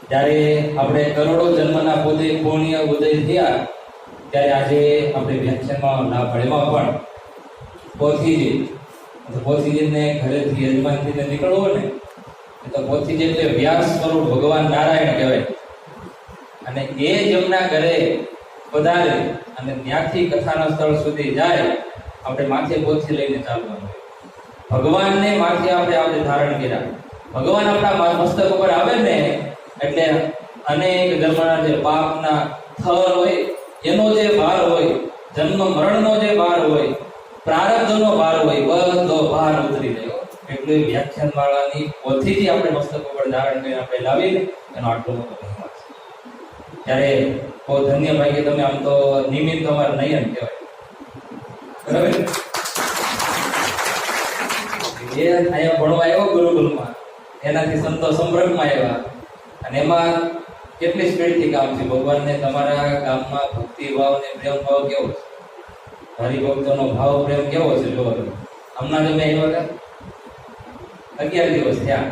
જ્યારે આપણે કરોડો જન્મના પોતે પુણ્ય ઉદય થયા ત્યારે આજે આપણે વ્યાખ્યાનમાં લાભ મળેમાં પણ પોથીજીને ઘરેથી યજમાનથીને નીકળવો ને તો પોથીજી એટલે વ્યાસ સ્વરૂપ ભગવાન નારાયણ કહેવાય. અને એ જેમના ઘરે પધારે અને ત્યાંથી કથાના સ્થળ સુધી જાય આપણે માથે પોથી લઈને ચાલવાનું. ભગવાનને માથે આપણે ધારણ કર્યા. ભગવાન આપણા મસ્તક ઉપર આવે ને એટલે અનેક જન્મના જે પાપના થર હોય એનો જે ભાર હોય, જન્મ મરણનો જે ભાર હોય, પ્રારબ્ધનો ભાર હોય, બધો ભાર ઉતરી ગયો. એટલે વ્યાખ્યાન વાળાની પોથીથી આપણે મસ્તક ઉપર ધારણ કરીને આપણે લાવીને એનો આટલો મોટો મહિમા છે. ત્યારે બહુ ધન્ય ભાઈ કે તમે આમ તો નિમિત્ત તમારા નયન કહેવાય. બરાબર એ અહીંયા ભણવા આવ્યો ગુરુકુલમાં, એનાથી સંતો સંપર્કમાં આવ્યા અને એમાં કેટલી સ્પીડથી કામ છે. ભગવાનને તમારા ગામમાં ભક્તિ ભાવ ને પ્રેમ ભાવ કેવો છે, હરિભક્તોનો ભાવ પ્રેમ કેવો છે જોવો. હમણાં તમે આવ્યા 11 દિવસ થયા.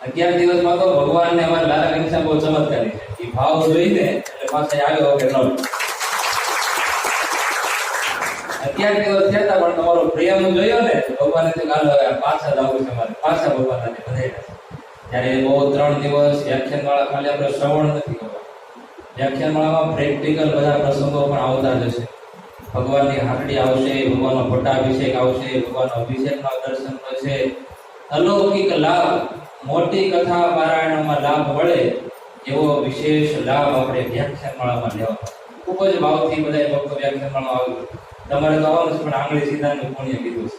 11 દિવસમાં તો ભગવાનને અમારા લાલા ઘનશ્યામ બહુ ચમત્કારી છે. એ ભાવ જોઈને એટલે પાછા આવ્યો કે ન 11 દિવસ થયા હતા પણ તમારો પ્રેમ જોયો ને ભગવાને તો કાલ પાછા જવું છે, અમારે પાછા ભગવાન બધા. ત્યારે બહુ 3 દિવસ વ્યાખ્યાન વાળા ખાલી આપણે શ્રવણ નથી કરવા, વ્યાખ્યાન વાળામાં પ્રેક્ટિકલ બધા પ્રસંગો પણ આવતા જશે. ભગવાનની હાટડી આવશે, ભગવાનનો પટ્ટાભિષેક આવશે, ભગવાનનો અભિષેકના દર્શન થશે. અલૌકિક લાભ, મોટી કથા પારાયણમાં લાભ મળે એવો વિશેષ લાભ આપણે વ્યાખ્યાન માળામાં લેવાનો. ખૂબ જ ભાવથી બધા ભક્તો વ્યાખ્યાન માળામાં આવ્યું. તમારે તો આવવાનું છે પણ આંગળી સીધાનું પુણ્ય કીધું છે.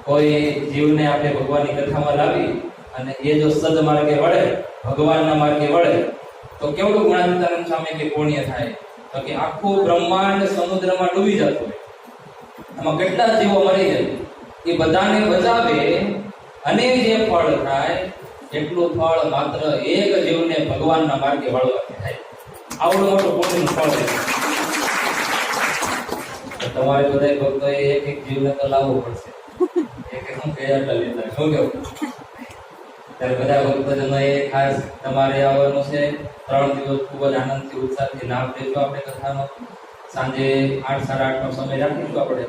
કોઈ જીવને આપણે ભગવાનની કથામાં લાવી અને એ જો સદ માર્ગે વળે, ભગવાનના માર્ગે વળે તો કેવડું ગુણાતીતાનંદ સ્વામી કે પુણ્ય થાય. તો કે આખું બ્રહ્માંડ સમુદ્રમાં ડૂબી જતું હોય, આમાં કેટલા જીવો મરી જાય, એ બધાને બચાવે અને જે ફળ થાય એટલું ફળ માત્ર એક જીવને ભગવાનના માર્ગે વળવાથી થાય. આવડું મોટું પુણ્યનું ફળ છે. તમારે બધા ભક્તોએ એક જીવને તો લાવવું પડશે. શું કે આટલા લીધા શું કેવું? ત્યારે બધા ભક્તજનોએ ખાસ તમારે આવવાનું છે. 3 દિવસ ખૂબ જ આનંદથી ઉત્સાહથી લાભ લેજો. આપણે કથાનો સાંજે 8, 8:30 નો સમય રાખીશું. આપણે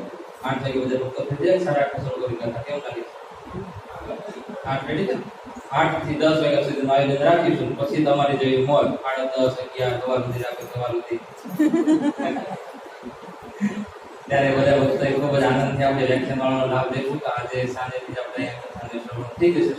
8 વાગે બધા ભક્તો થઈ જાય, 8:30 શરૂ કરી કથા. કેમ લાગે? 8 રેડી છે. 8 થી 10 વાગ્યા સુધીનું આયોજન રાખીશું. પછી તમારી જેવી મોજ 10:30, 11 સવાર સુધી રાખે સવાર સુધી. ત્યારે બધા ભક્તોએ ખૂબ જ આનંદથી આપણે વ્યાખ્યાન વાળાનો લાભ લઈશું. આજે સાંજેથી આપણે કથાને શરૂ થઈ જશે.